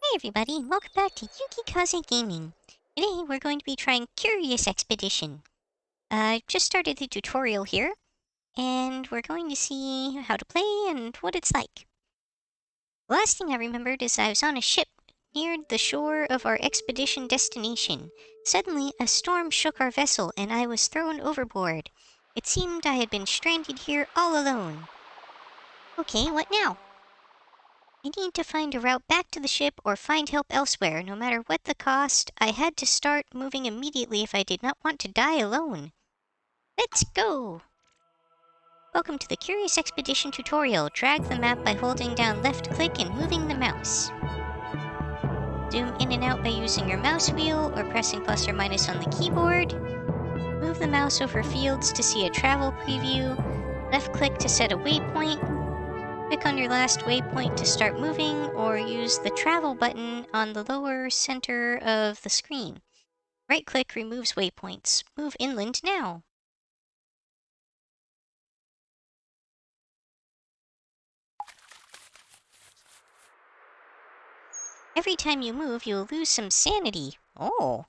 Hey everybody, welcome back to Yukikaze Gaming. Today we're going to be trying Curious Expedition. I just started the tutorial here, and we're going to see how to play and what it's like. The last thing I remembered is I was on a ship near the shore of our expedition destination. Suddenly, a storm shook our vessel and I was thrown overboard. It seemed I had been stranded here all alone. Okay, what now? I need to find a route back to the ship or find help elsewhere, no matter what the cost. I had to start moving immediately if I did not want to die alone. Let's go! Welcome to the Curious Expedition tutorial. Drag the map by holding down left click and moving the mouse. Zoom in and out by using your mouse wheel or pressing plus or minus on the keyboard. Move the mouse over fields to see a travel preview. Left click to set a waypoint. Click on your last waypoint to start moving, or use the travel button on the lower center of the screen. Right-click removes waypoints. Move inland now. Every time you move, you'll lose some sanity. Oh,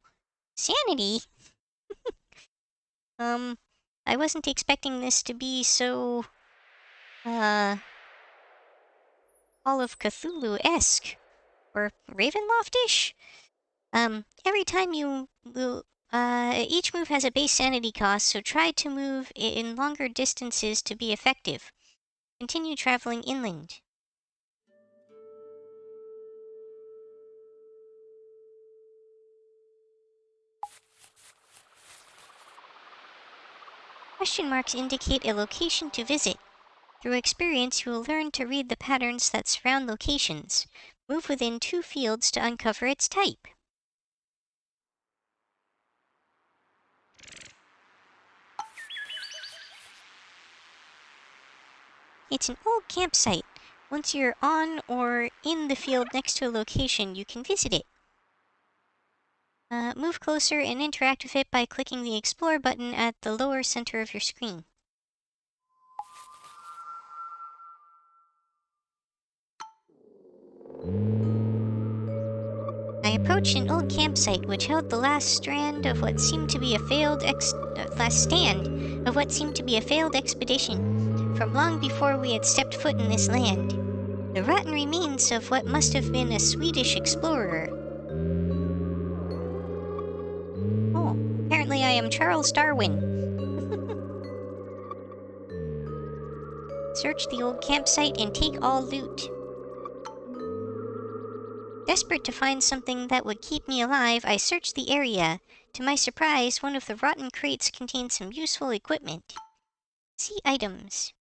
sanity? I wasn't expecting this to be so, Call of Cthulhu-esque. Or Ravenloft-ish? Every time you move, each move has a base sanity cost, so try to move in longer distances to be effective. Continue traveling inland. Question marks indicate a location to visit. Through experience, you will learn to read the patterns that surround locations. Move within 2 fields to uncover its type. It's an old campsite. Once you're on or in the field next to a location, you can visit it. Move closer and interact with it by clicking the Explore button at the lower center of your screen. I approached an old campsite which held the last stand of what seemed to be a failed expedition from long before we had stepped foot in this land. The rotten remains of what must have been a Swedish explorer. Oh, apparently I am Charles Darwin. Search the old campsite and take all loot. Desperate to find something that would keep me alive, I searched the area. To my surprise, one of the rotten crates contained some useful equipment. See items.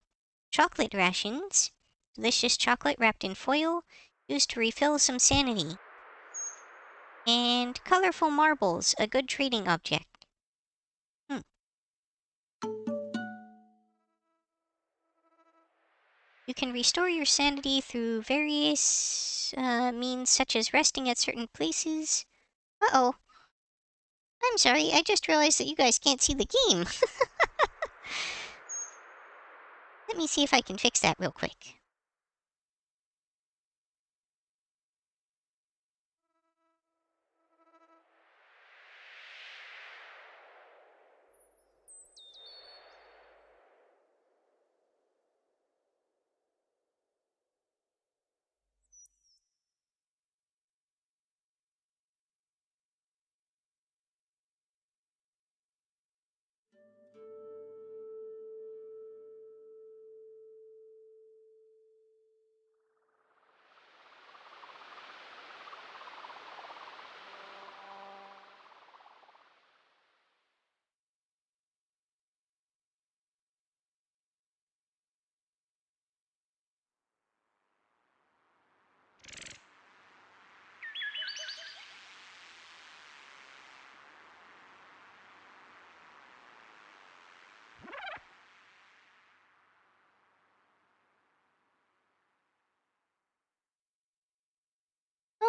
Chocolate rations. Delicious chocolate wrapped in foil, used to refill some sanity. And colorful marbles, a good trading object. You can restore your sanity through various means, such as resting at certain places. Uh-oh. I'm sorry, I just realized that you guys can't see the game. Let me see if I can fix that real quick.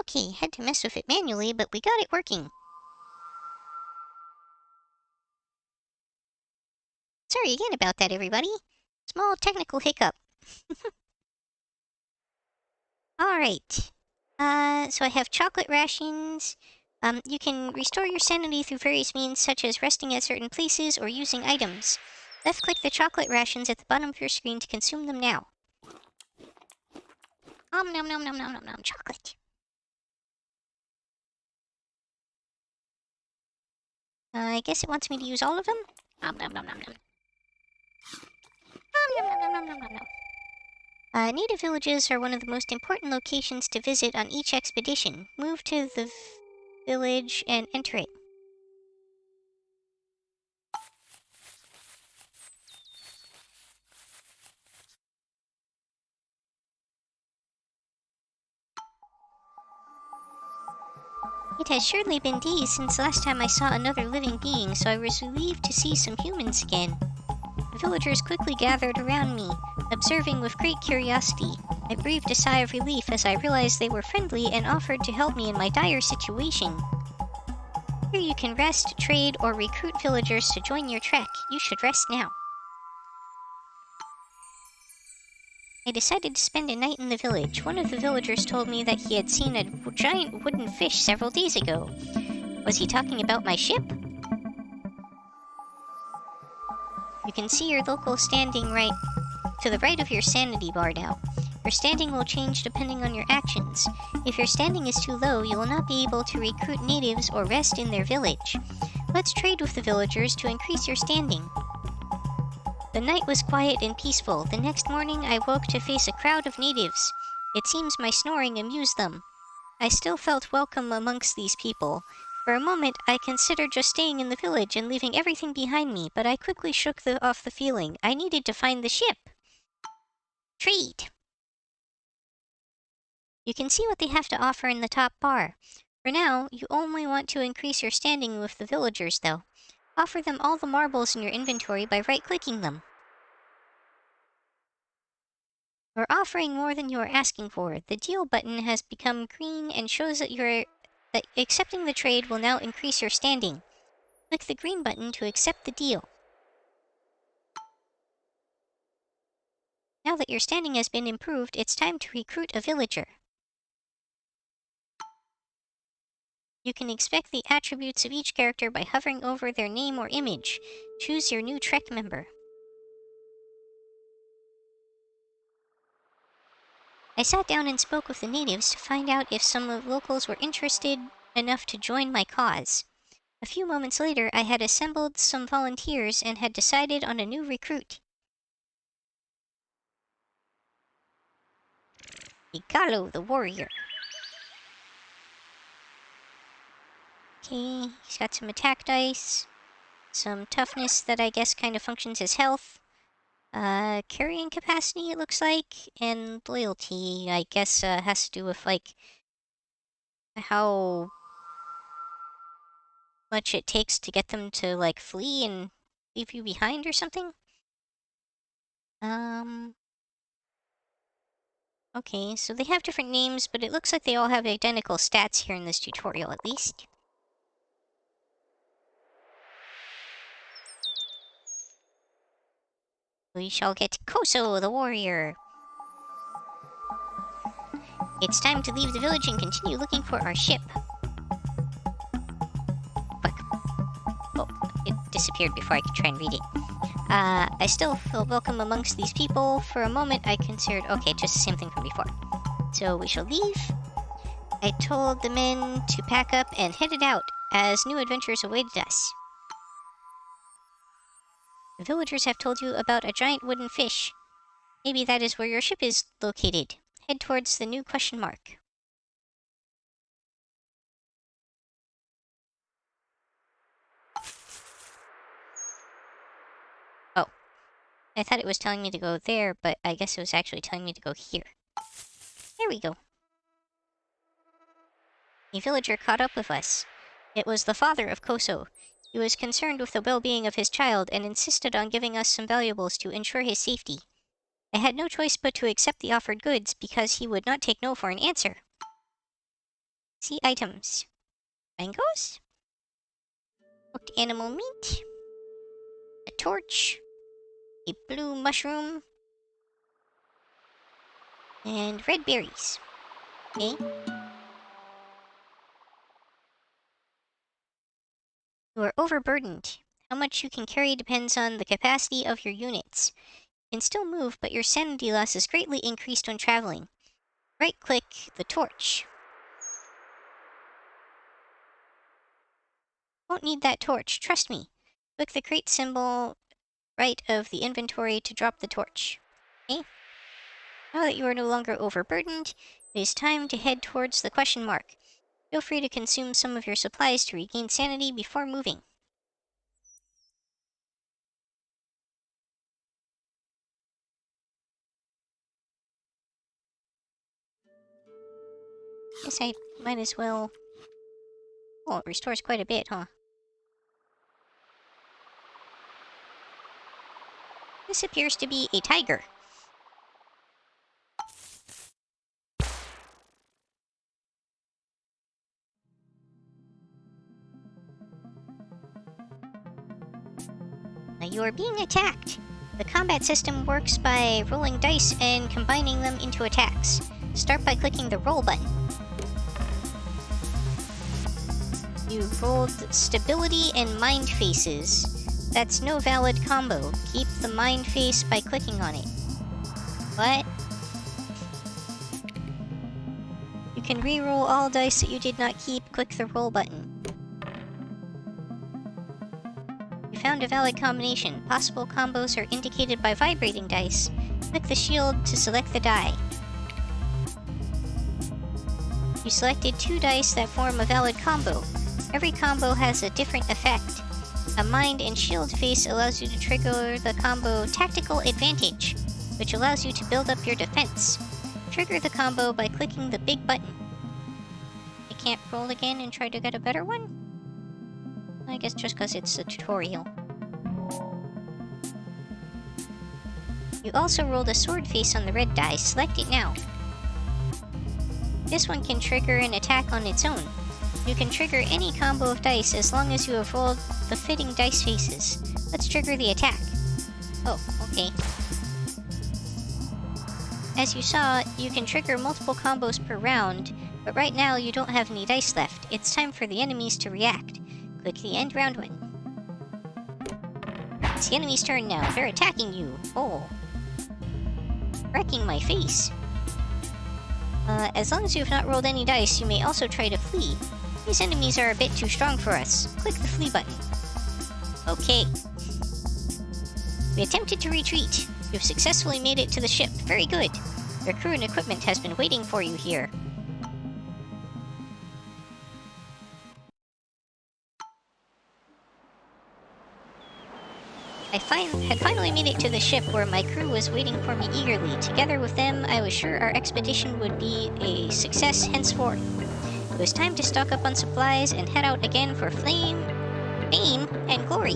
Okay, had to mess with it manually, but we got it working. Sorry again about that, everybody. Small technical hiccup. Alright. So I have chocolate rations. You can restore your sanity through various means, such as resting at certain places or using items. Left-click the chocolate rations at the bottom of your screen to consume them now. Nom nom nom nom nom nom nom chocolate. I guess it wants me to use all of them? Nom nom nom nom nom. Nom nom nom nom nom nom nom. Native villages are one of the most important locations to visit on each expedition. Move to the village and enter it. It has surely been days since last time I saw another living being, so I was relieved to see some humans again. The villagers quickly gathered around me, observing with great curiosity. I breathed a sigh of relief as I realized they were friendly and offered to help me in my dire situation. Here you can rest, trade, or recruit villagers to join your trek. You should rest now. I decided to spend a night in the village. One of the villagers told me that he had seen a giant wooden fish several days ago. Was he talking about my ship? You can see your local standing right to the right of your sanity bar now. Your standing will change depending on your actions. If your standing is too low, you will not be able to recruit natives or rest in their village. Let's trade with the villagers to increase your standing. The night was quiet and peaceful. The next morning I woke to face a crowd of natives. It seems my snoring amused them. I still felt welcome amongst these people. For a moment I considered just staying in the village and leaving everything behind me, but I quickly shook off the feeling. I needed to find the ship. Trade! You can see what they have to offer in the top bar. For now, you only want to increase your standing with the villagers, though. Offer them all the marbles in your inventory by right-clicking them. You're offering more than you are asking for. The deal button has become green and shows that that accepting the trade will now increase your standing. Click the green button to accept the deal. Now that your standing has been improved, it's time to recruit a villager. You can inspect the attributes of each character by hovering over their name or image. Choose your new Trek member. I sat down and spoke with the natives to find out if some of the locals were interested enough to join my cause. A few moments later, I had assembled some volunteers and had decided on a new recruit. Igalo the warrior. Okay, he's got some attack dice, some toughness that I guess kind of functions as health, carrying capacity it looks like, and loyalty I guess has to do with like how much it takes to get them to like flee and leave you behind or something. Okay, so they have different names, but it looks like they all have identical stats here in this tutorial at least. We shall get Koso the warrior. It's time to leave the village and continue looking for our ship. Fuck. Oh, it disappeared before I could try and read it. I still feel welcome amongst these people. For a moment, I considered, okay, just the same thing from before. So we shall leave. I told the men to pack up and headed out, as new adventures awaited us. The villagers have told you about a giant wooden fish. Maybe that is where your ship is located. Head towards the new question mark. Oh. I thought it was telling me to go there, but I guess it was actually telling me to go here. There we go. A villager caught up with us. It was the father of Koso. He was concerned with the well-being of his child and insisted on giving us some valuables to ensure his safety. I had no choice but to accept the offered goods because he would not take no for an answer. See items. Mangoes? Cooked animal meat. A torch. A blue mushroom. And red berries. Okay. You are overburdened. How much you can carry depends on the capacity of your units. You can still move, but your sanity loss is greatly increased when traveling. Right-click the torch. Won't need that torch, trust me. Click the crate symbol right of the inventory to drop the torch. Okay? Now that you are no longer overburdened, it is time to head towards the question mark. Feel free to consume some of your supplies to regain sanity before moving. Guess I might as well... Oh, it restores quite a bit, huh? This appears to be a tiger. Now you are being attacked. The combat system works by rolling dice and combining them into attacks. Start by clicking the roll button. You rolled stability and mind faces. That's no valid combo. Keep the mind face by clicking on it. What? You can re-roll all dice that you did not keep. Click the roll button. You found a valid combination. Possible combos are indicated by vibrating dice. Click the shield to select the die. You selected 2 dice that form a valid combo. Every combo has a different effect. A mind and shield face allows you to trigger the combo Tactical Advantage, which allows you to build up your defense. Trigger the combo by clicking the big button. I can't roll again and try to get a better one? I guess just because it's a tutorial. You also rolled a sword face on the red die. Select it now. This one can trigger an attack on its own. You can trigger any combo of dice as long as you have rolled the fitting dice faces. Let's trigger the attack. Oh, okay. As you saw, you can trigger multiple combos per round, but right now you don't have any dice left. It's time for the enemies to react. Click the end round button. It's the enemy's turn now. They're attacking you. Oh. Wrecking my face. As long as you have not rolled any dice, you may also try to flee. These enemies are a bit too strong for us. Click the flee button. Okay. We attempted to retreat. You've successfully made it to the ship. Very good. Your crew and equipment has been waiting for you here. I had finally made it to the ship where my crew was waiting for me eagerly. Together with them, I was sure our expedition would be a success henceforth. It was time to stock up on supplies and head out again for fame, and glory.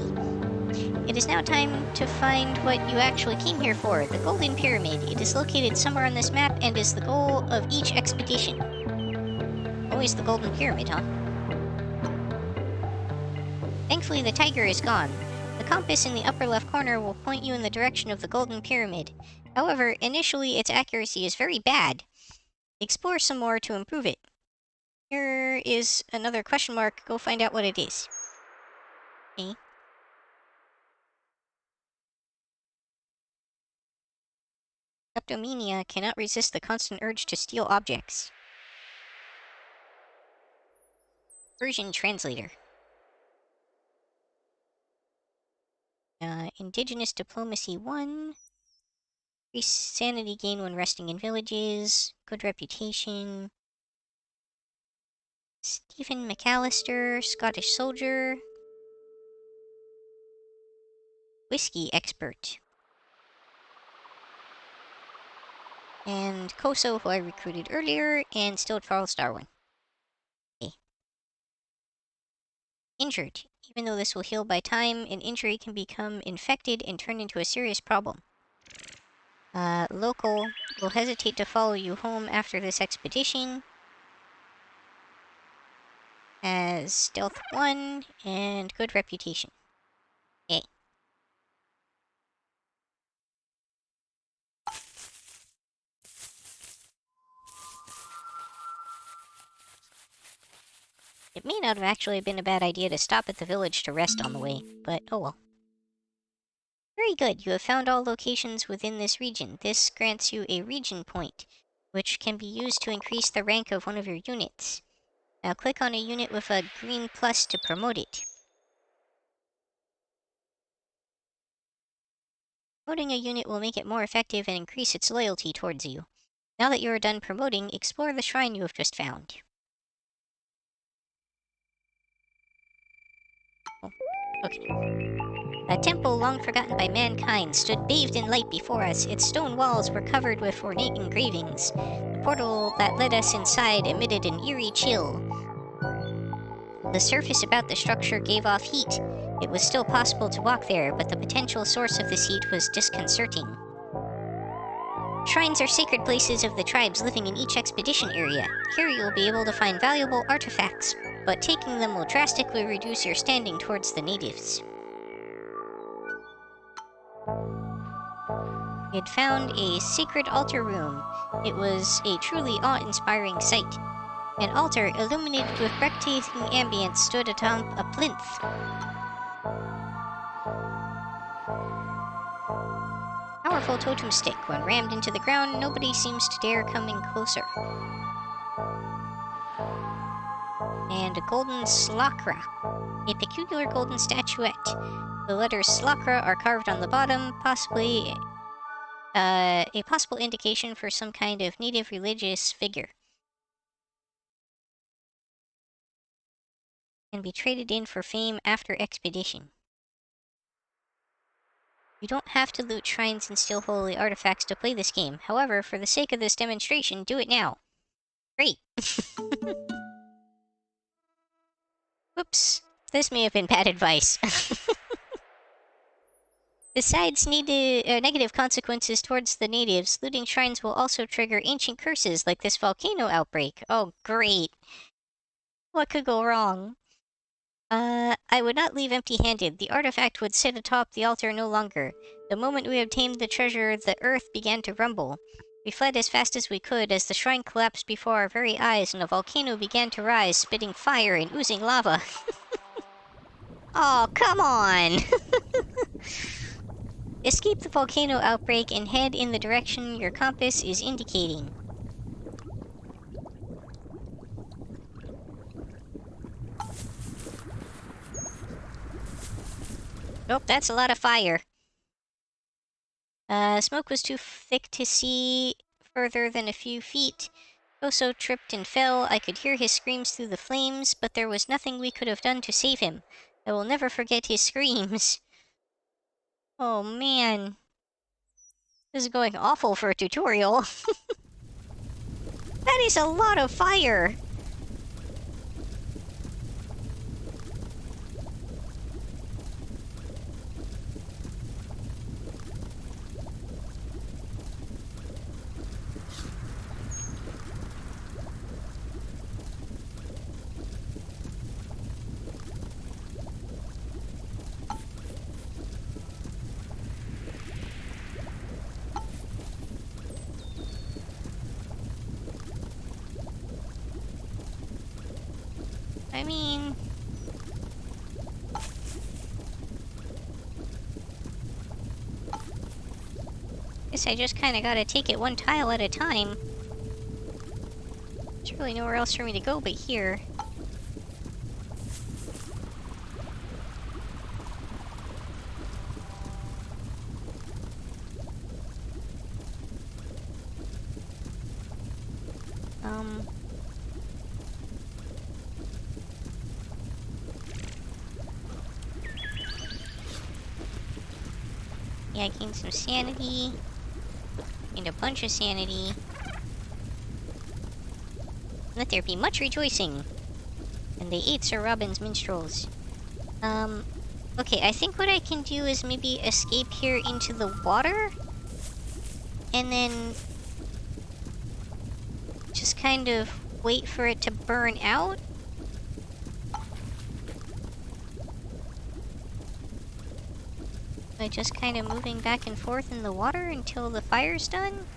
It is now time to find what you actually came here for, the Golden Pyramid. It is located somewhere on this map and is the goal of each expedition. Always the Golden Pyramid, huh? Thankfully, the tiger is gone. The compass in the upper left corner will point you in the direction of the Golden Pyramid. However, initially its accuracy is very bad. Explore some more to improve it. Here is another question mark. Go find out what it is. Okay. Kleptomania cannot resist the constant urge to steal objects. Persian translator. Indigenous Diplomacy 1. Increase sanity gain when resting in villages. Good reputation. Stephen McAllister, Scottish soldier. Whiskey expert. And Koso, who I recruited earlier, and still Charles Darwin. Okay. Injured. Even though this will heal by time, an injury can become infected and turn into a serious problem. Local will hesitate to follow you home after this expedition. Has Stealth 1 and good reputation. Okay. It may not have actually been a bad idea to stop at the village to rest on the way, but oh well. Very good, you have found all locations within this region. This grants you a region point, which can be used to increase the rank of one of your units. Now click on a unit with a green plus to promote it. Promoting a unit will make it more effective and increase its loyalty towards you. Now that you are done promoting, explore the shrine you have just found. Oh, okay. A temple long forgotten by mankind stood bathed in light before us. Its stone walls were covered with ornate engravings. The portal that led us inside emitted an eerie chill. The surface about the structure gave off heat. It was still possible to walk there, but the potential source of this heat was disconcerting. Shrines are sacred places of the tribes living in each expedition area. Here you will be able to find valuable artifacts, but taking them will drastically reduce your standing towards the natives. We had found a sacred altar room. It was a truly awe-inspiring sight. An altar illuminated with breathtaking ambience stood atop a plinth. Powerful totem stick. When rammed into the ground, nobody seems to dare coming closer. And a golden slakra. A peculiar golden statuette. The letters slakra are carved on the bottom, possibly a possible indication for some kind of native religious figure. Can be traded in for fame after expedition. You don't have to loot shrines and steal holy artifacts to play this game. However, for the sake of this demonstration, do it now. Great! Whoops. This may have been bad advice. Besides negative consequences towards the natives, looting shrines will also trigger ancient curses like this volcano outbreak. Oh, great. What could go wrong? I would not leave empty-handed. The artifact would sit atop the altar no longer. The moment we obtained the treasure, the earth began to rumble. We fled as fast as we could as the shrine collapsed before our very eyes and a volcano began to rise, spitting fire and oozing lava. Oh, come on! Escape the volcano outbreak and head in the direction your compass is indicating. Nope, that's a lot of fire. Smoke was too thick to see further than a few feet. Koso tripped and fell. I could hear his screams through the flames, but there was nothing we could have done to save him. I will never forget his screams. Oh man. This is going awful for a tutorial. That is a lot of fire! I mean... guess I just kinda gotta take it one tile at a time. There's really nowhere else for me to go but here. Yeah, I gained some sanity. Gained a bunch of sanity. Let there be much rejoicing. And they ate Sir Robin's minstrels. Okay, I think what I can do is maybe escape here into the water. And then... just kind of wait for it to burn out. By just kind of moving back and forth in the water until the fire's done?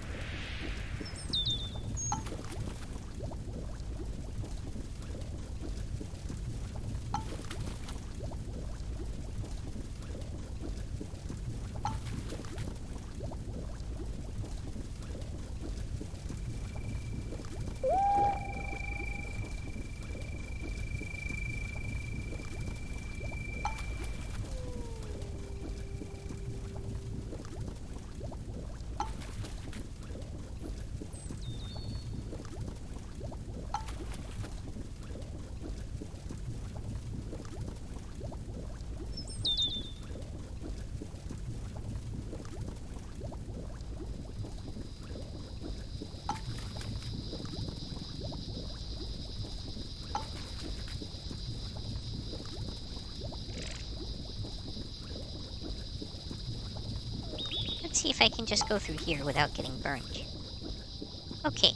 see if I can just go through here without getting burned. Okay.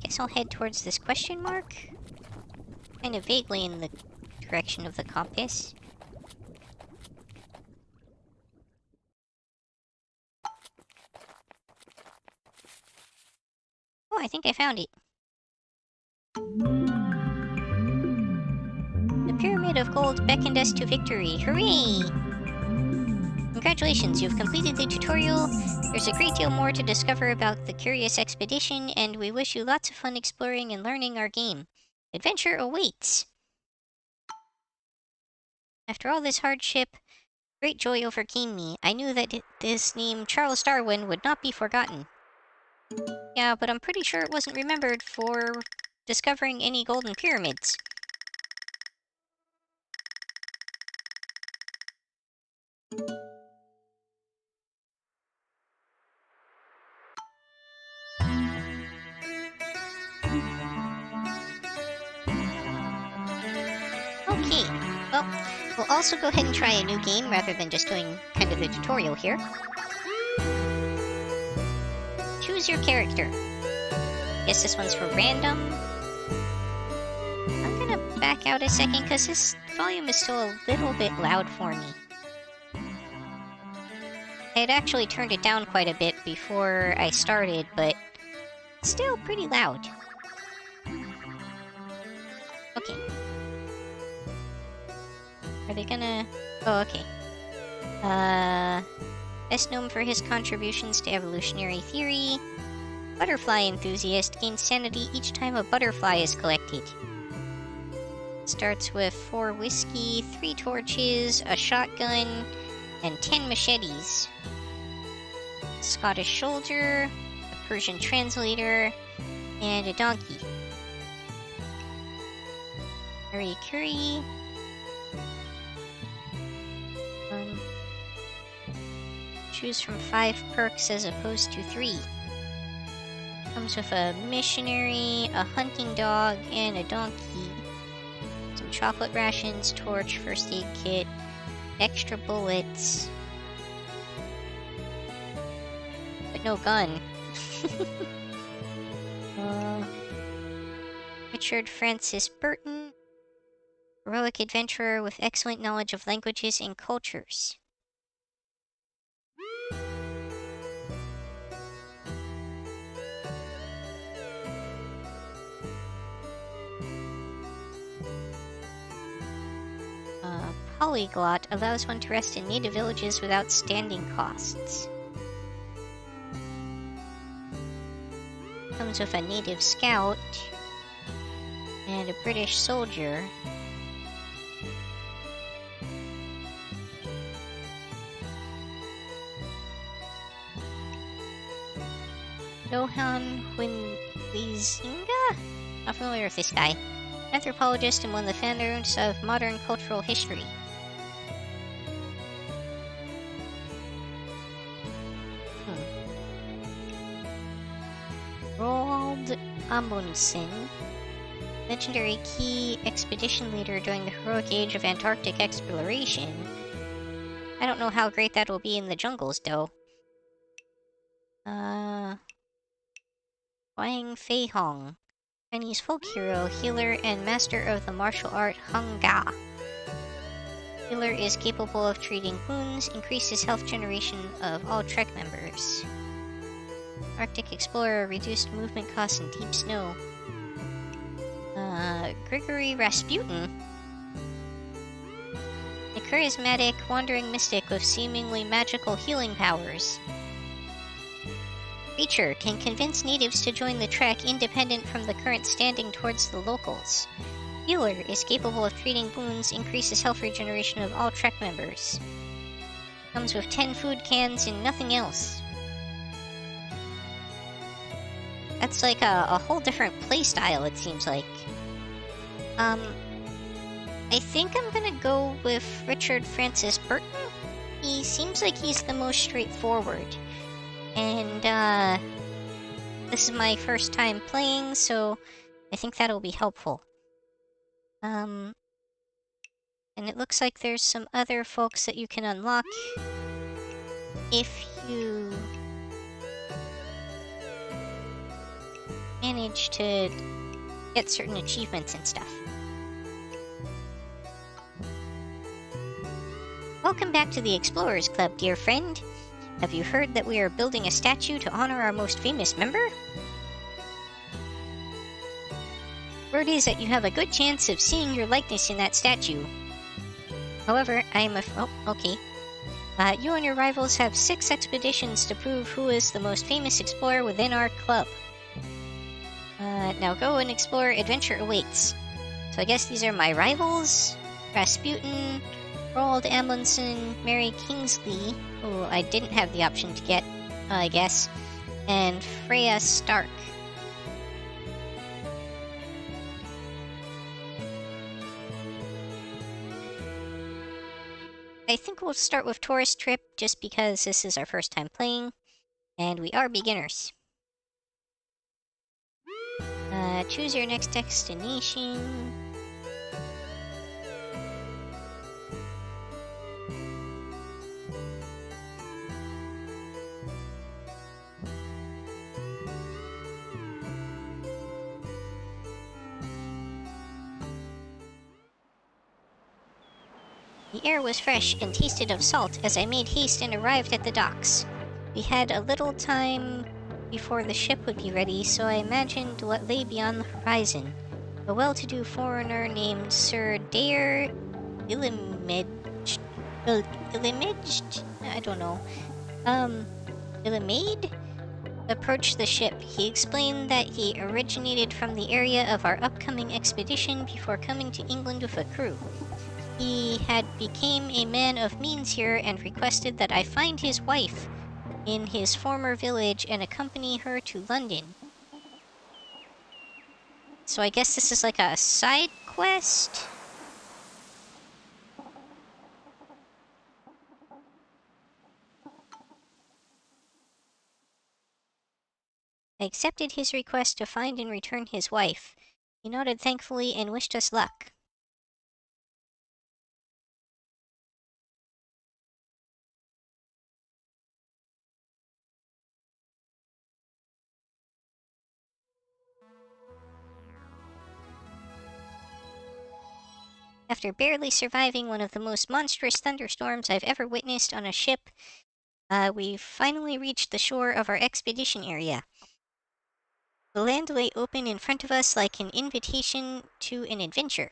Guess I'll head towards this question mark. Kind of vaguely in the direction of the compass. Oh, I think I found it. The Pyramid of Gold beckoned us to victory. Hooray! Congratulations, you've completed the tutorial. There's a great deal more to discover about the Curious Expedition, and we wish you lots of fun exploring and learning our game. Adventure awaits! After all this hardship, great joy overcame me. I knew that this name, Charles Darwin, would not be forgotten. Yeah, but I'm pretty sure it wasn't remembered for discovering any golden pyramids. Okay, well, we'll also go ahead and try a new game rather than just doing kind of the tutorial here. Choose your character. Guess this one's for random. I'm gonna back out a second because this volume is still a little bit loud for me. I had actually turned it down quite a bit before I started, but it's still pretty loud. Okay. Are they gonna... Oh, okay. Best known for his contributions to evolutionary theory, butterfly enthusiast gains sanity each time a butterfly is collected. Starts with 4 whiskey, 3 torches, a shotgun, and 10 machetes. Scottish soldier, a Persian translator, and a donkey. Marie Curie. Choose from 5 perks as opposed to 3. Comes with a missionary, a hunting dog, and a donkey. Some chocolate rations, torch, first aid kit, extra bullets. But no gun. Richard Francis Burton. Heroic adventurer with excellent knowledge of languages and cultures. Polyglot allows one to rest in native villages without standing costs. Comes with a native scout and a British soldier. Johann Huizinga? Not familiar with this guy. Anthropologist and one of the founders of modern cultural history. Roald Amundsen, legendary key expedition leader during the heroic age of Antarctic exploration. I don't know how great that will be in the jungles, though. Wang Fei Hong, Chinese folk hero, healer, and master of the martial art Hung Ga. Healer is capable of treating wounds, increases health generation of all Trek members. Arctic explorer, reduced movement costs in deep snow. Grigory Rasputin. A charismatic, wandering mystic with seemingly magical healing powers. Creature can convince natives to join the Trek independent from the current standing towards the locals. Healer is capable of treating wounds, increases health regeneration of all Trek members. Comes with 10 food cans and nothing else. That's like a whole different playstyle, it seems like. I I think I'm gonna go with Richard Francis Burton. He seems like he's the most straightforward. And, this is my first time playing, so I think that'll be helpful. And it looks like there's some other folks that you can unlock if you manage to get certain achievements and stuff. Welcome back to the Explorers Club, dear friend. Have you heard that we are building a statue to honor our most famous member? Word is that you have a good chance of seeing your likeness in that statue. However, oh, okay. You and your rivals have 6 expeditions to prove who is the most famous explorer within our club. Now go and explore. Adventure awaits. So I guess these are my rivals. Rasputin, Roald Amundsen, Mary Kingsley, who I didn't have the option to get, I guess, and Freya Stark. I think we'll start with Tourist Trip, just because this is our first time playing, and we are beginners. Choose your next destination. The air was fresh and tasted of salt as I made haste and arrived at the docks. We had a little time before the ship would be ready, so I imagined what lay beyond the horizon. A well-to-do foreigner named Sir Dare Illimage... Illimaged? I don't know. Illimade? Approached the ship. He explained that he originated from the area of our upcoming expedition before coming to England with a crew. He had become a man of means here and requested that I find his wife in his former village and accompany her to London. So I guess this is like a side quest? I accepted his request to find and return his wife. He nodded thankfully and wished us luck. After barely surviving one of the most monstrous thunderstorms I've ever witnessed on a ship, we finally reached the shore of our expedition area. The land lay open in front of us like an invitation to an adventure.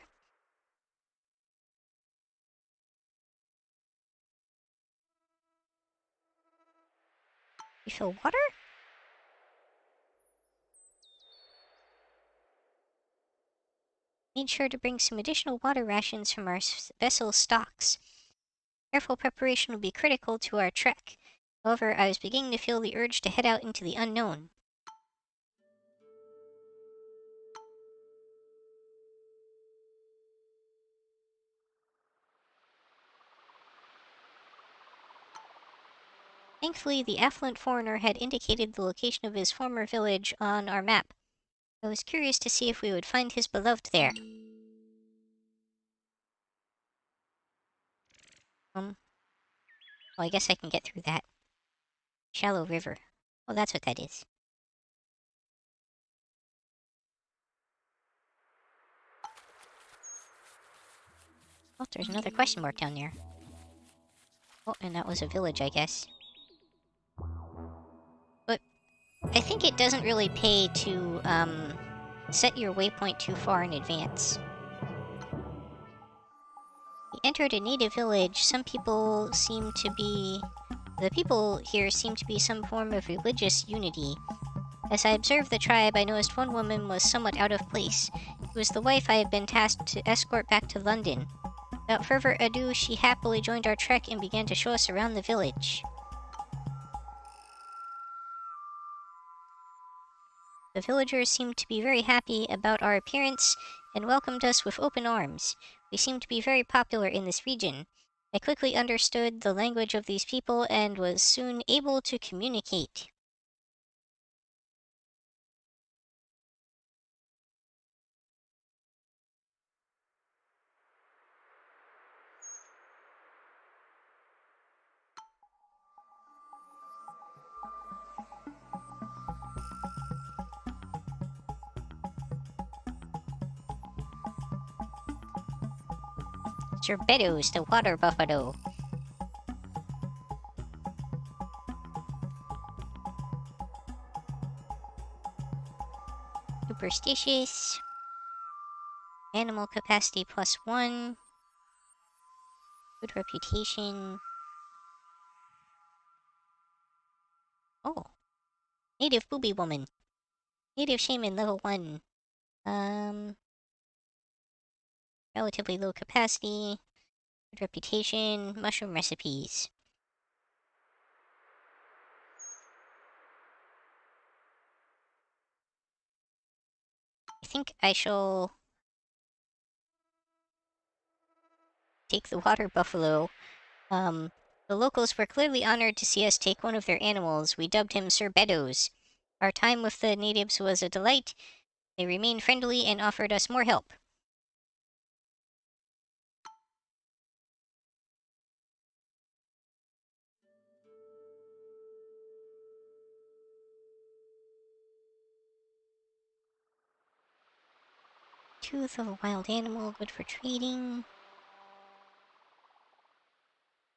Refill water? Made sure to bring some additional water rations from our vessel's stocks. Careful preparation will be critical to our trek. However, I was beginning to feel the urge to head out into the unknown. Thankfully, the affluent foreigner had indicated the location of his former village on our map. I was curious to see if we would find his beloved there. Well, I guess I can get through that. Shallow river. Oh, that's what that is. Oh, there's another question mark down there. Oh, and that was a village, I guess. But I think it doesn't really pay to, set your waypoint too far in advance. We entered a native village. The people here seem to be some form of religious unity. As I observed the tribe, I noticed one woman was somewhat out of place. It was the wife I had been tasked to escort back to London. Without further ado, she happily joined our trek and began to show us around the village. The villagers seemed to be very happy about our appearance and welcomed us with open arms. They seem to be very popular in this region. I quickly understood the language of these people and was soon able to communicate. Sorbetos, the water buffalo. Superstitious. Animal capacity +1. Good reputation. Oh. Native booby woman. Native shaman level 1. Relatively low capacity. Good reputation. Mushroom recipes. I think I shall take the water buffalo. The locals were clearly honored to see us take one of their animals. We dubbed him Sir Beddoes. Our time with the natives was a delight. They remained friendly and offered us more help. Tooth of a wild animal, good for trading.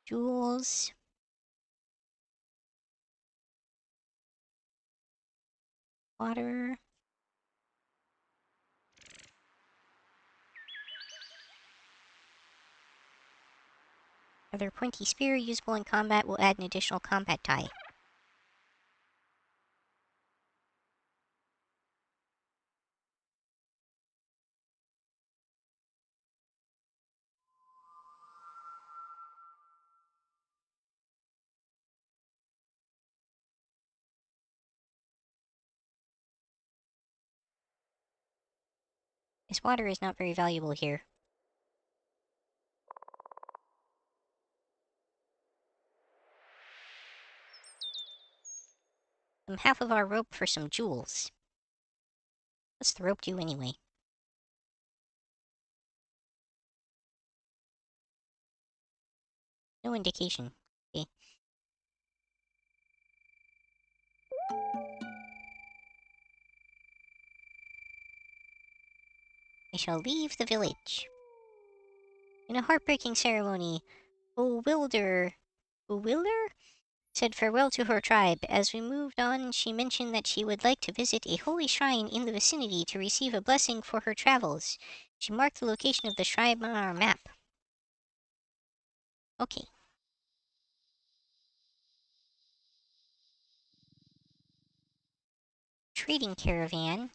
Jewels. Water. Another pointy spear usable in combat will add an additional combat die. This water is not very valuable here. Half of our rope for some jewels. What's the rope do anyway? No indication. Okay. I shall leave the village. In a heartbreaking ceremony, Bewilder said farewell to her tribe. As we moved on, she mentioned that she would like to visit a holy shrine in the vicinity to receive a blessing for her travels. She marked the location of the shrine on our map. Okay. Trading caravan.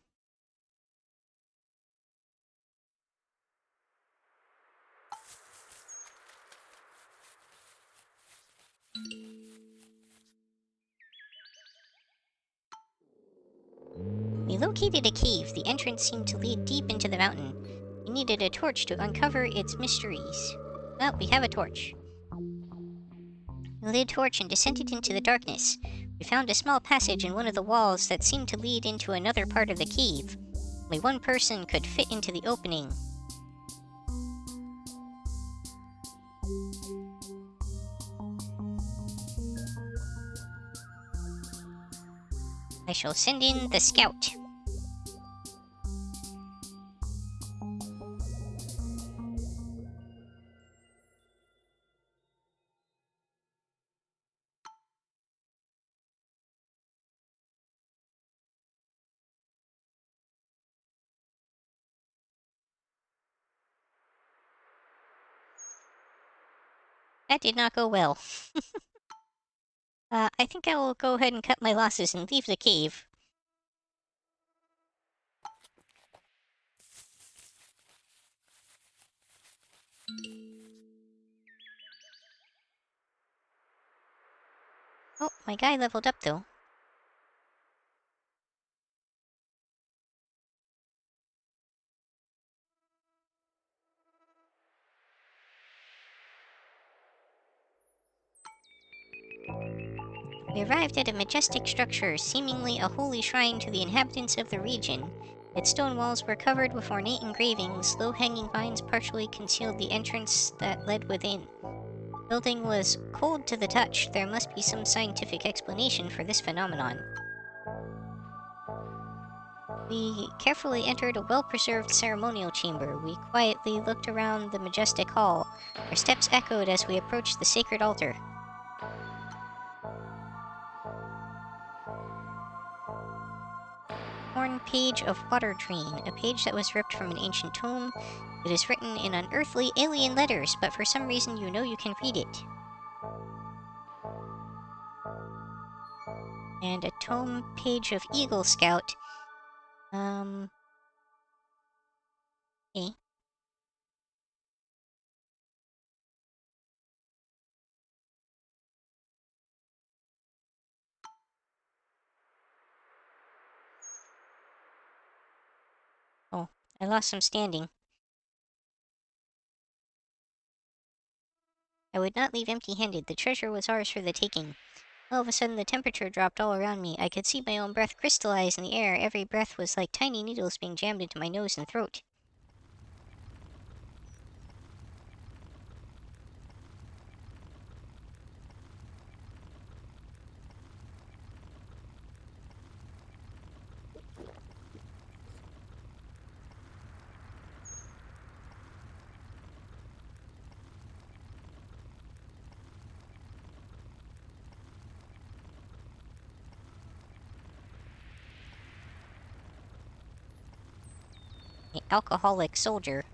We located a cave. The entrance seemed to lead deep into the mountain. We needed a torch to uncover its mysteries. Well, we have a torch. We lit a torch and descended into the darkness. We found a small passage in one of the walls that seemed to lead into another part of the cave. Only one person could fit into the opening. I shall send in the scout. That did not go well. I think I will go ahead and cut my losses and leave the cave. Oh, my guy leveled up though. We arrived at a majestic structure, seemingly a holy shrine to the inhabitants of the region. Its stone walls were covered with ornate engravings. Low-hanging vines partially concealed the entrance that led within. The building was cold to the touch. There must be some scientific explanation for this phenomenon. We carefully entered a well-preserved ceremonial chamber. We quietly looked around the majestic hall. Our steps echoed as we approached the sacred altar. Torn page of Water Train, a page that was ripped from an ancient tome. It is written in unearthly alien letters, but for some reason you know you can read it. And a tome page of Eagle Scout. Okay. Oh, I lost some standing. I would not leave empty-handed. The treasure was ours for the taking. All of a sudden, the temperature dropped all around me. I could see my own breath crystallize in the air. Every breath was like tiny needles being jammed into my nose and throat. An alcoholic soldier.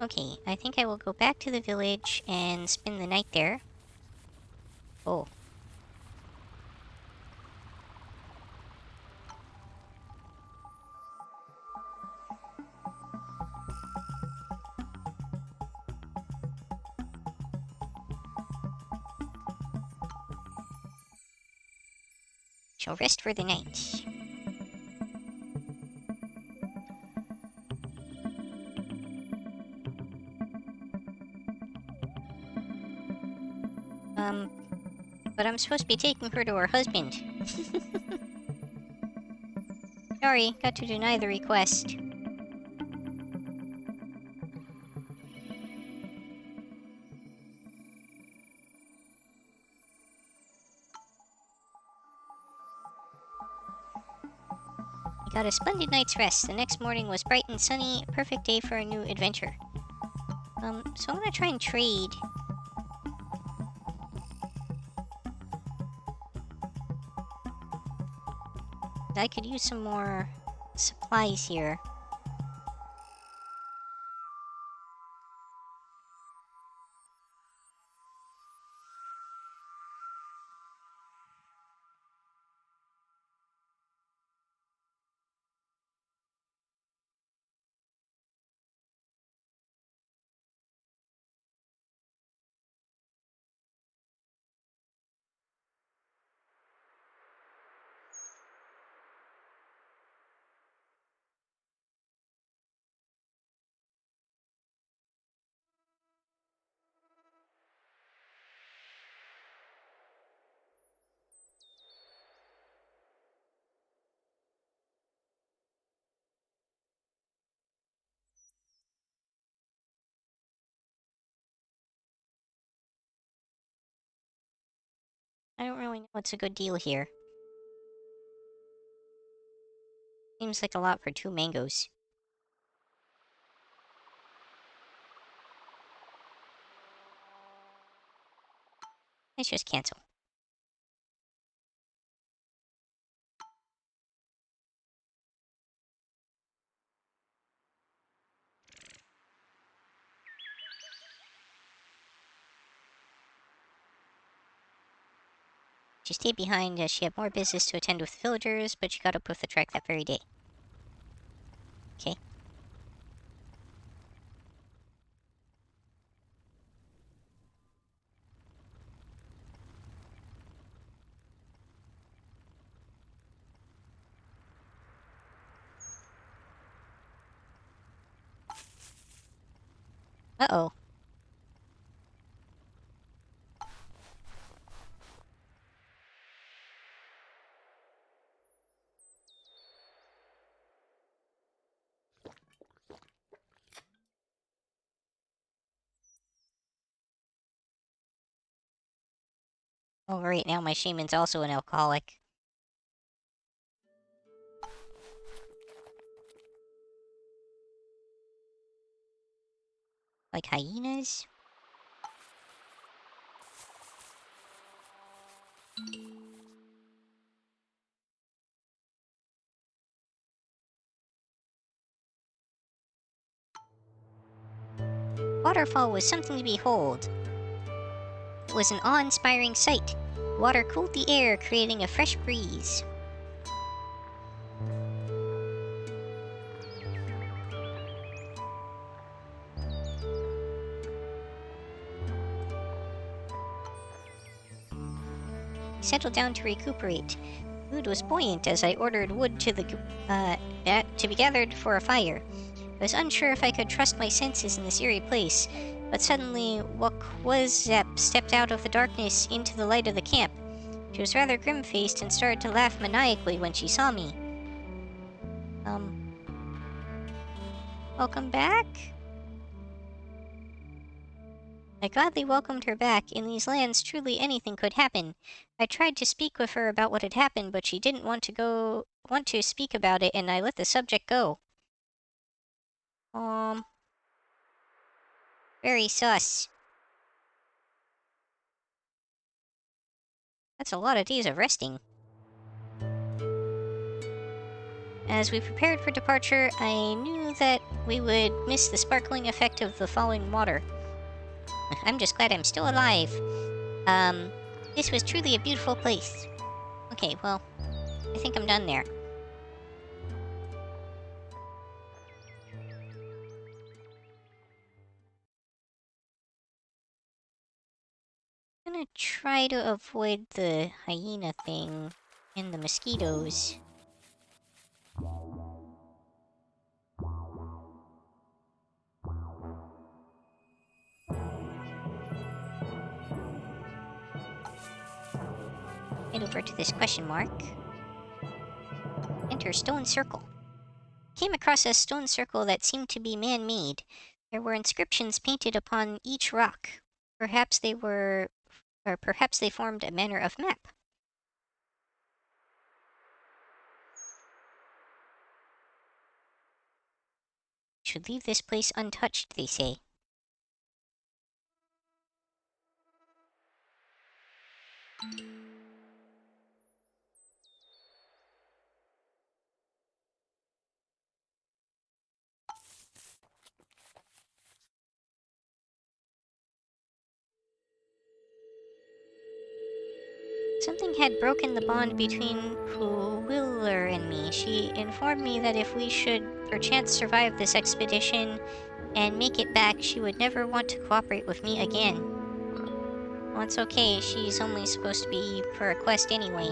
Okay, I think I will go back to the village and spend the night there. Oh. Shall rest for the night. But I'm supposed to be taking her to her husband. Sorry, got to deny the request. I got a splendid night's rest. The next morning was bright and sunny, a perfect day for a new adventure. So I'm gonna try and trade. I could use some more supplies here. I don't really know what's a good deal here. Seems like a lot for 2 mangoes. Let's just cancel. She stayed behind as she had more business to attend with the villagers, but she got up with the trek that very day. Okay. Uh-oh. Oh, right now my shaman's also an alcoholic. Like hyenas? Waterfall was something to behold. It was an awe-inspiring sight. Water cooled the air, creating a fresh breeze. I settled down to recuperate. Mood was buoyant as I ordered wood to be gathered for a fire. I was unsure if I could trust my senses in this eerie place, but suddenly Wakwazep stepped out of the darkness into the light of the camp. She was rather grim-faced and started to laugh maniacally when she saw me. Welcome back? I gladly welcomed her back. In these lands, truly anything could happen. I tried to speak with her about what had happened, but she didn't want to speak about it, and I let the subject go. Very sus. That's a lot of days of resting. As we prepared for departure, I knew that we would miss the sparkling effect of the falling water. I'm just glad I'm still alive. This was truly a beautiful place. Okay, well, I think I'm done there. I'm gonna try to avoid the hyena thing and the mosquitoes. Head over to this question mark. Enter stone circle. Came across a stone circle that seemed to be man-made. There were inscriptions painted upon each rock. Perhaps they formed a manner of map. Should leave this place untouched, they say. Something had broken the bond between Puwiller and me. She informed me that if we should perchance survive this expedition and make it back, she would never want to cooperate with me again. Well, it's okay, she's only supposed to be for a quest anyway.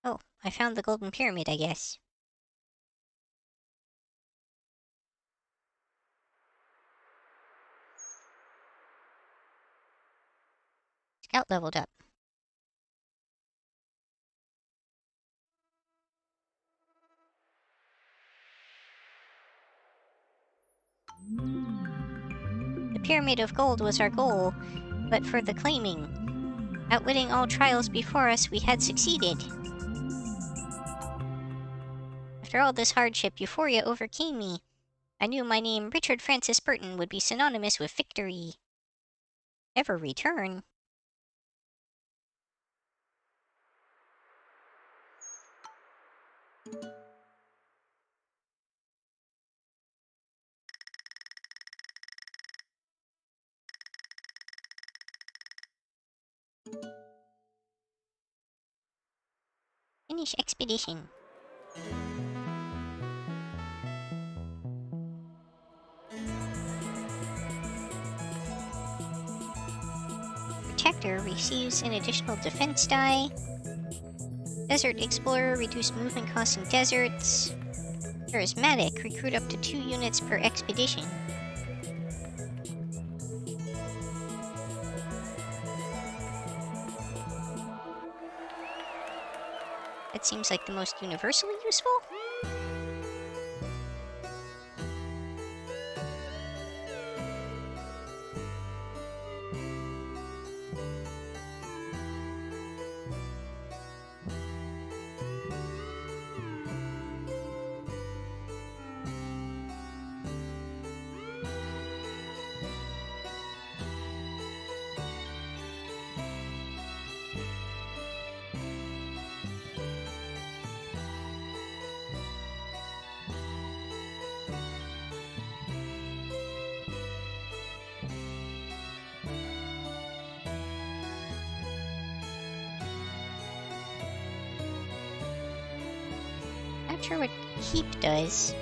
Oh, I found the golden pyramid, I guess. Scout leveled up. The pyramid of gold was our goal, but for the claiming. Outwitting all trials before us, we had succeeded. After all this hardship, euphoria overcame me. I knew my name, Richard Francis Burton, would be synonymous with victory. Ever return? Finish expedition. Protector receives an additional defense die. Desert Explorer, reduce movement costs in deserts. Charismatic, recruit up to 2 units per expedition. That seems like the most universally useful. Not sure what keep does.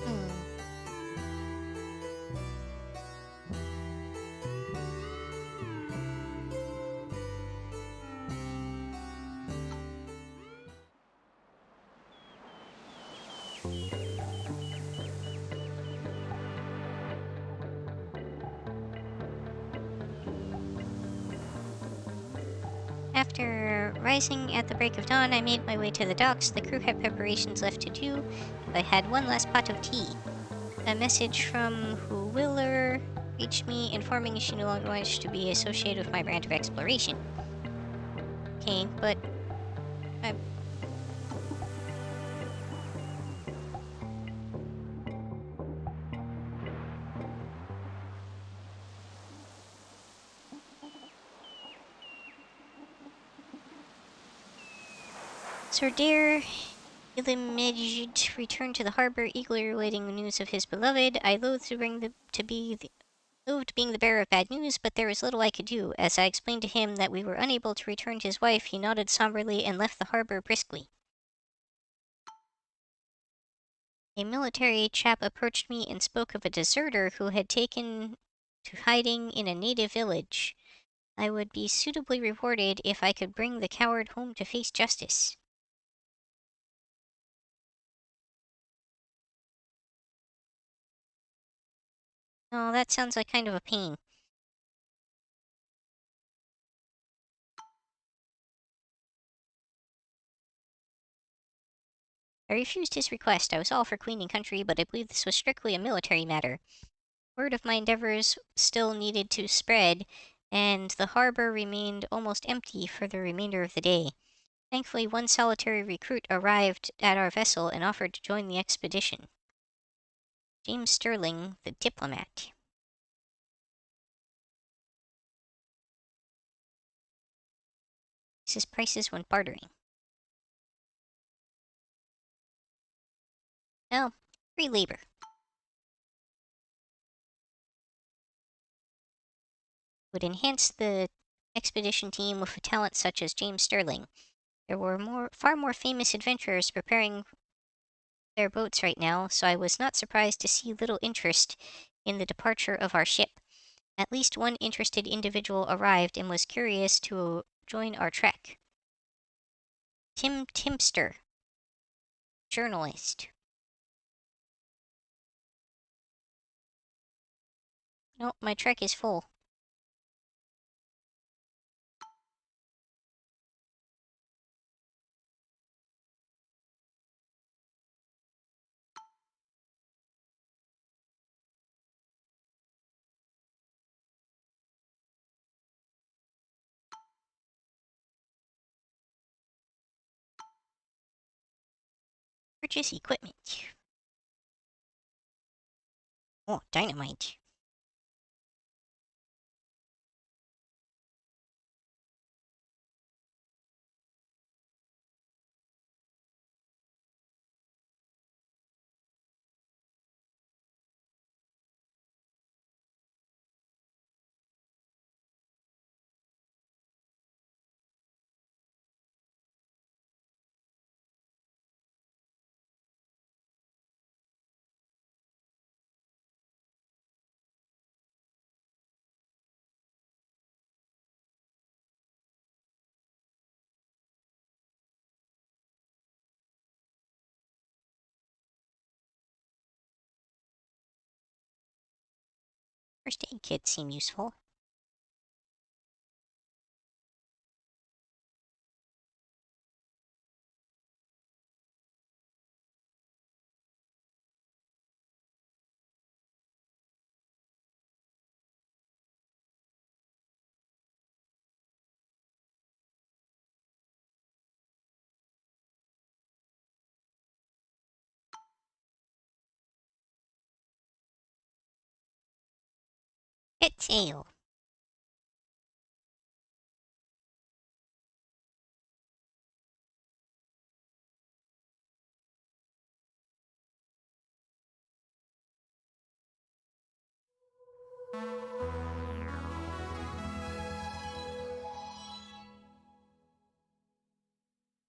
Hmm. After rising at the break of dawn, I made my way to the docks. The crew had preparations left to do. I had one last pot of tea. A message from Willer reached me informing she no longer wants to be associated with my brand of exploration. Okay, but Sir Dare Ilimid returned to the harbor, eagerly awaiting the news of his beloved. I loathed being the bearer of bad news, but there was little I could do. As I explained to him that we were unable to return to his wife, he nodded somberly and left the harbor briskly. A military chap approached me and spoke of a deserter who had taken to hiding in a native village. I would be suitably rewarded if I could bring the coward home to face justice. Oh, that sounds like kind of a pain. I refused his request. I was all for Queen and country, but I believe this was strictly a military matter. Word of my endeavors still needed to spread, and the harbor remained almost empty for the remainder of the day. Thankfully, one solitary recruit arrived at our vessel and offered to join the expedition. James Sterling, the diplomat. This is prices when bartering. Oh, free labor. Would enhance the expedition team with a talent such as James Sterling. There were far more famous adventurers preparing their boats right now, so I was not surprised to see little interest in the departure of our ship. At least one interested individual arrived and was curious to join our trek. Tim Timster, journalist. No, my trek is full. Purchase equipment. Oh, dynamite. First aid kits seem useful. Hit sail.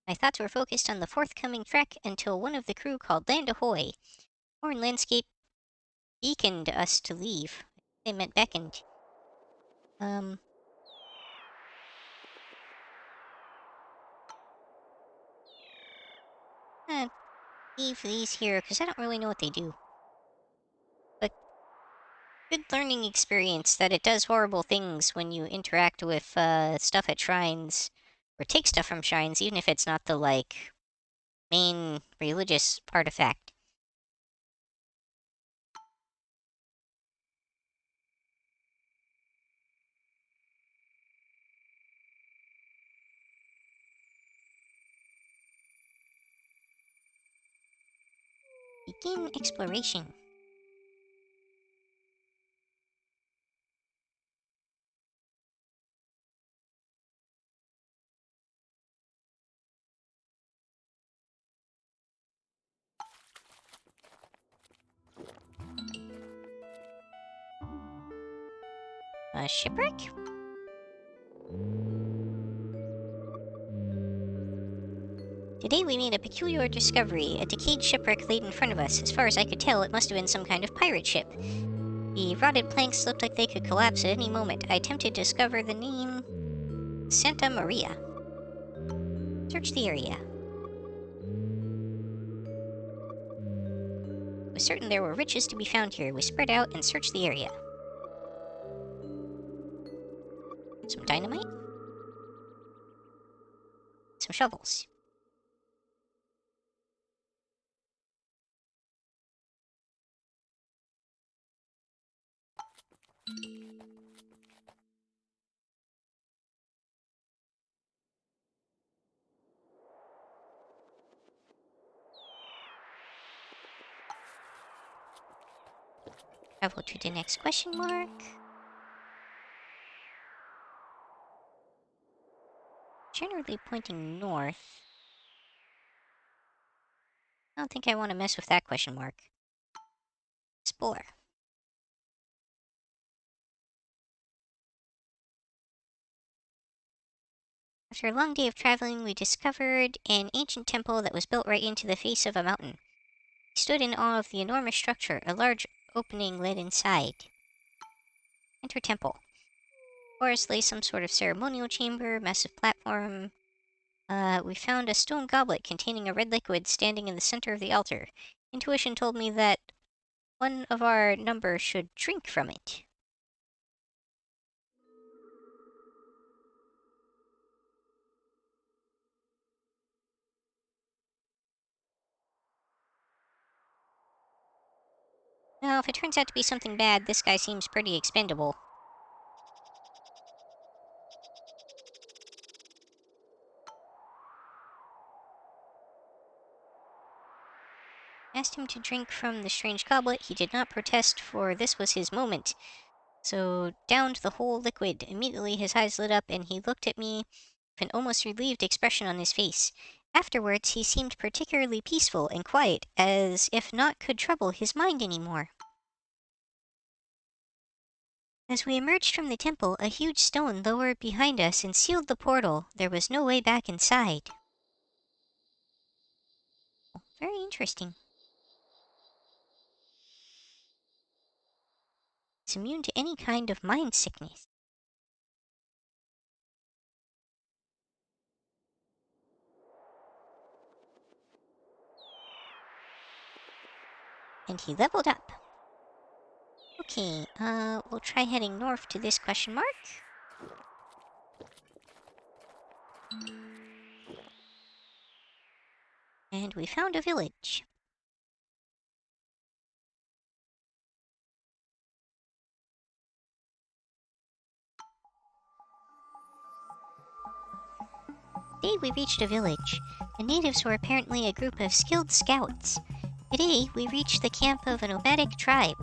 My thoughts were focused on the forthcoming trek until one of the crew called Land Ahoy. Horn Landscape beaconed us to leave. They meant beckoned. Um, eh, leave these here, because I don't really know what they do. But good learning experience that it does horrible things when you interact with stuff at shrines, or take stuff from shrines, even if it's not the, like, main religious artifact. Begin exploration. Shipwreck? Today we made a peculiar discovery. A decayed shipwreck laid in front of us. As far as I could tell, it must have been some kind of pirate ship. The rotted planks looked like they could collapse at any moment. I attempted to discover the name Santa Maria. Search the area. Was certain there were riches to be found here. We spread out and searched the area. Some dynamite? Some shovels. Travel to the next question mark. Generally pointing north. I don't think I want to mess with that question mark. Explore. After a long day of traveling, we discovered an ancient temple that was built right into the face of a mountain. We stood in awe of the enormous structure. A large opening led inside. Enter temple. Forest lay some sort of ceremonial chamber, massive platform. We found a stone goblet containing a red liquid standing in the center of the altar. Intuition told me that one of our number should drink from it. Now, if it turns out to be something bad, this guy seems pretty expendable. Asked him to drink from the strange goblet. He did not protest, for this was his moment. So downed the whole liquid. Immediately his eyes lit up, and he looked at me with an almost relieved expression on his face. Afterwards, he seemed particularly peaceful and quiet, as if naught could trouble his mind any more. As we emerged from the temple, a huge stone lowered behind us and sealed the portal. There was no way back inside. Very interesting. It's immune to any kind of mind sickness. And he leveled up. Okay, we'll try heading north to this question mark. And we found a village. Today we reached a village. The natives were apparently a group of skilled scouts. Today we reached the camp of a nomadic tribe.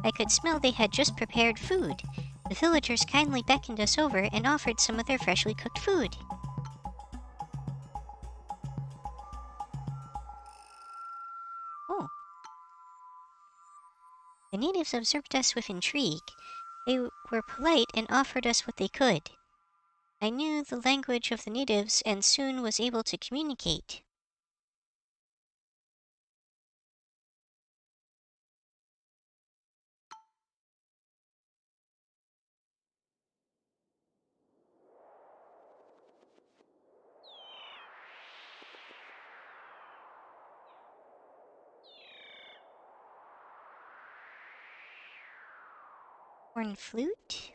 I could smell they had just prepared food. The villagers kindly beckoned us over and offered some of their freshly cooked food. Oh. The natives observed us with intrigue. They were polite and offered us what they could. I knew the language of the natives and soon was able to communicate. Horn flute,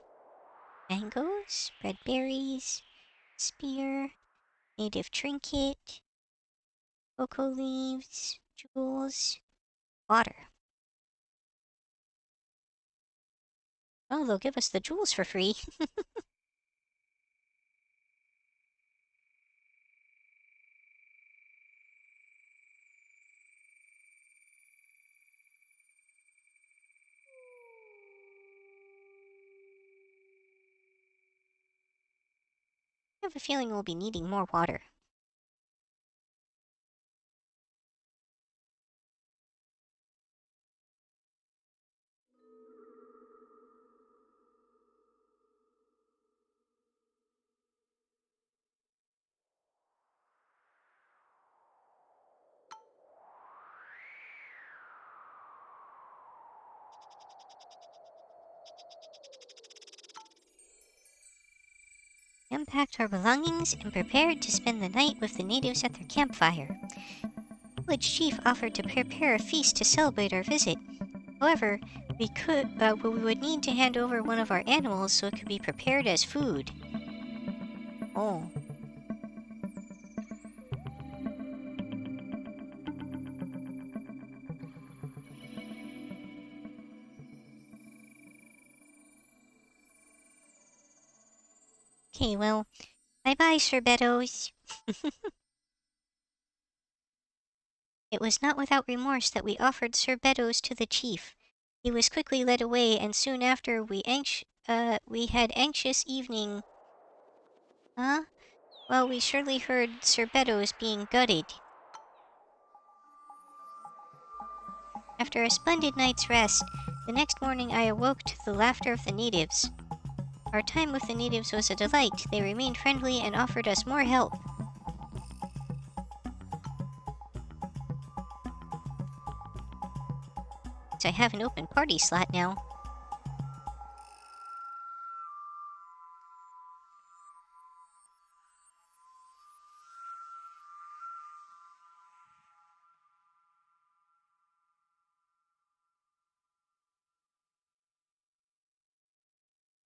mangoes, red berries, spear, native trinket, cocoa leaves, jewels, water. Oh, they'll give us the jewels for free. I have a feeling we'll be needing more water. We unpacked our belongings and prepared to spend the night with the natives at their campfire. The village chief offered to prepare a feast to celebrate our visit. However, we would need to hand over one of our animals so it could be prepared as food. Oh. Okay, well, bye-bye, Sorbetos. It was not without remorse that we offered Sorbetos to the chief. He was quickly led away, and soon after we had anxious evening. Huh? Well, we surely heard Sorbetos being gutted. After a splendid night's rest, the next morning I awoke to the laughter of the natives. Our time with the natives was a delight. They remained friendly and offered us more help. I have an open party slot now.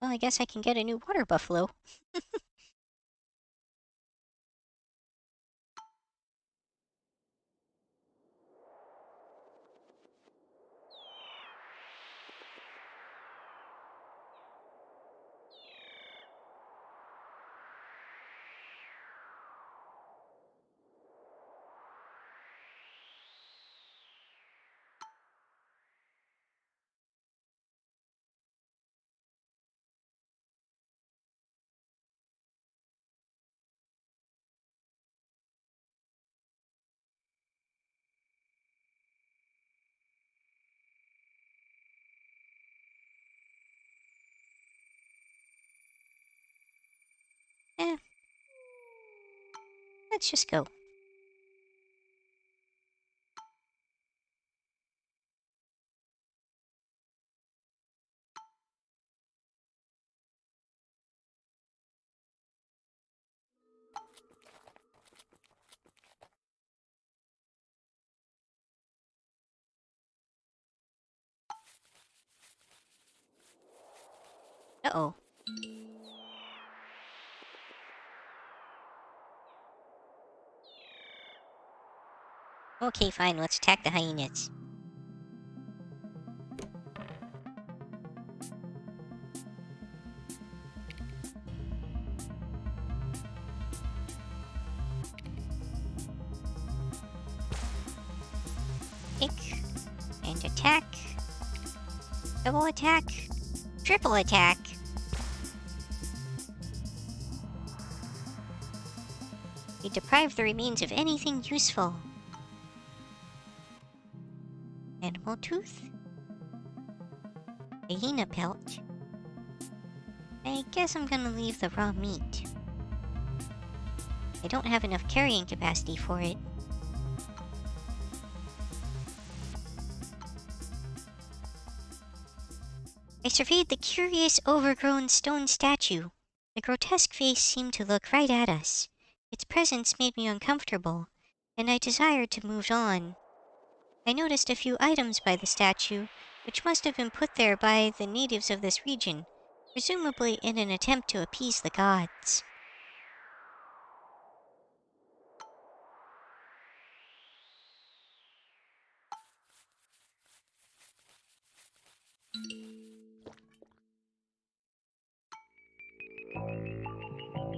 Well, I guess I can get a new water buffalo. Eh, let's just go. Uh-oh. Okay, fine, let's attack the hyenas. Kick. And attack. Double attack. Triple attack. We deprive the remains of anything useful. Animal tooth. Hyena pelt. I guess I'm gonna leave the raw meat. I don't have enough carrying capacity for it. I surveyed the curious overgrown stone statue. The grotesque face seemed to look right at us. Its presence made me uncomfortable, and I desired to move on. I noticed a few items by the statue, which must have been put there by the natives of this region, presumably in an attempt to appease the gods.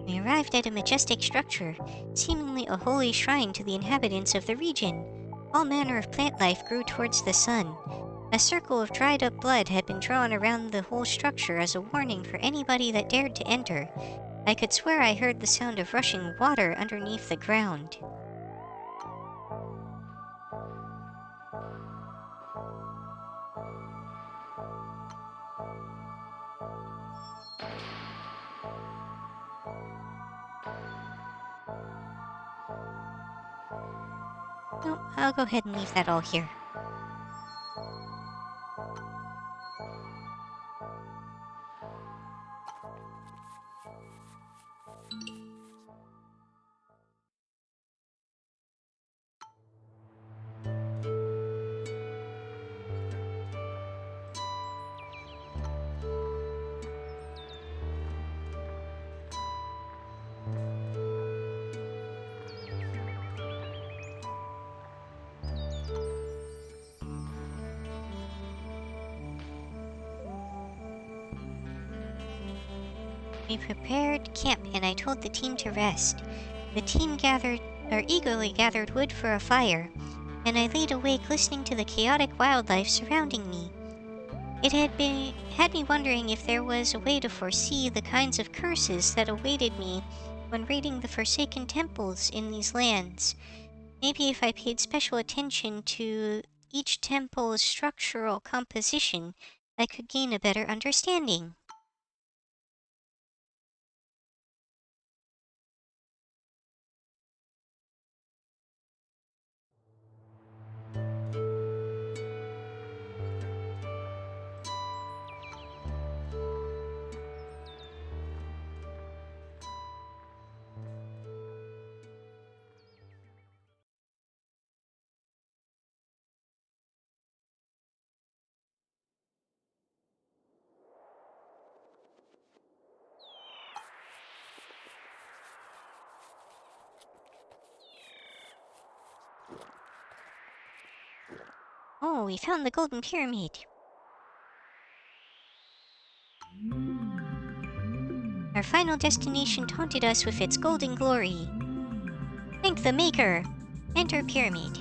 We arrived at a majestic structure, seemingly a holy shrine to the inhabitants of the region. All manner of plant life grew towards the sun. A circle of dried-up blood had been drawn around the whole structure as a warning for anybody that dared to enter. I could swear I heard the sound of rushing water underneath the ground. No, I'll go ahead and leave that all here. We prepared camp and I told the team to rest. The team eagerly gathered wood for a fire, and I laid awake listening to the chaotic wildlife surrounding me. It had me wondering if there was a way to foresee the kinds of curses that awaited me when raiding the forsaken temples in these lands. Maybe if I paid special attention to each temple's structural composition, I could gain a better understanding. Oh, we found the Golden Pyramid. Our final destination taunted us with its golden glory. Thank the Maker! Enter Pyramid.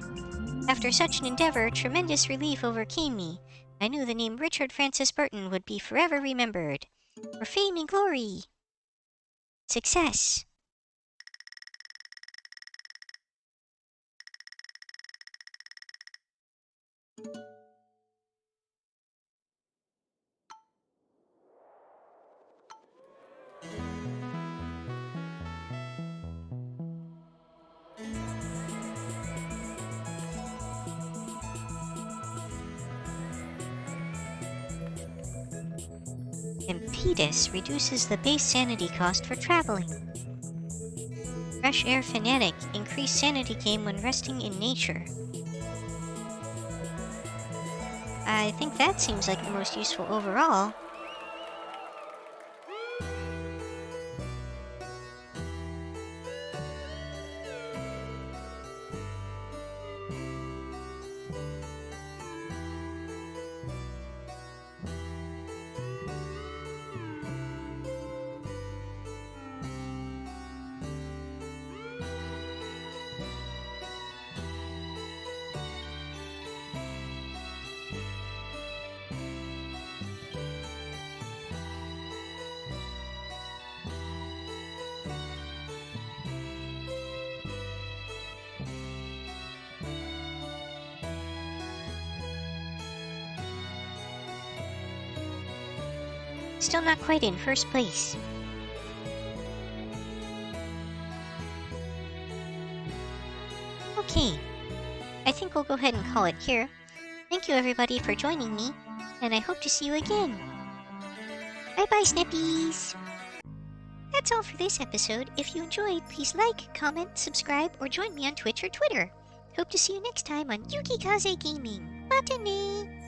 After such an endeavor, tremendous relief overcame me. I knew the name Richard Francis Burton would be forever remembered. For fame and glory! Success! Impetus reduces the base sanity cost for traveling. Fresh Air Fanatic increased sanity gain when resting in nature. I think that seems like the most useful overall. Still not quite in first place. Okay, I think we'll go ahead and call it here. Thank you everybody for joining me, and I hope to see you again. Bye-bye, Snippies! That's all for this episode. If you enjoyed, please like, comment, subscribe, or join me on Twitch or Twitter. Hope to see you next time on Yukikaze Gaming. Matane!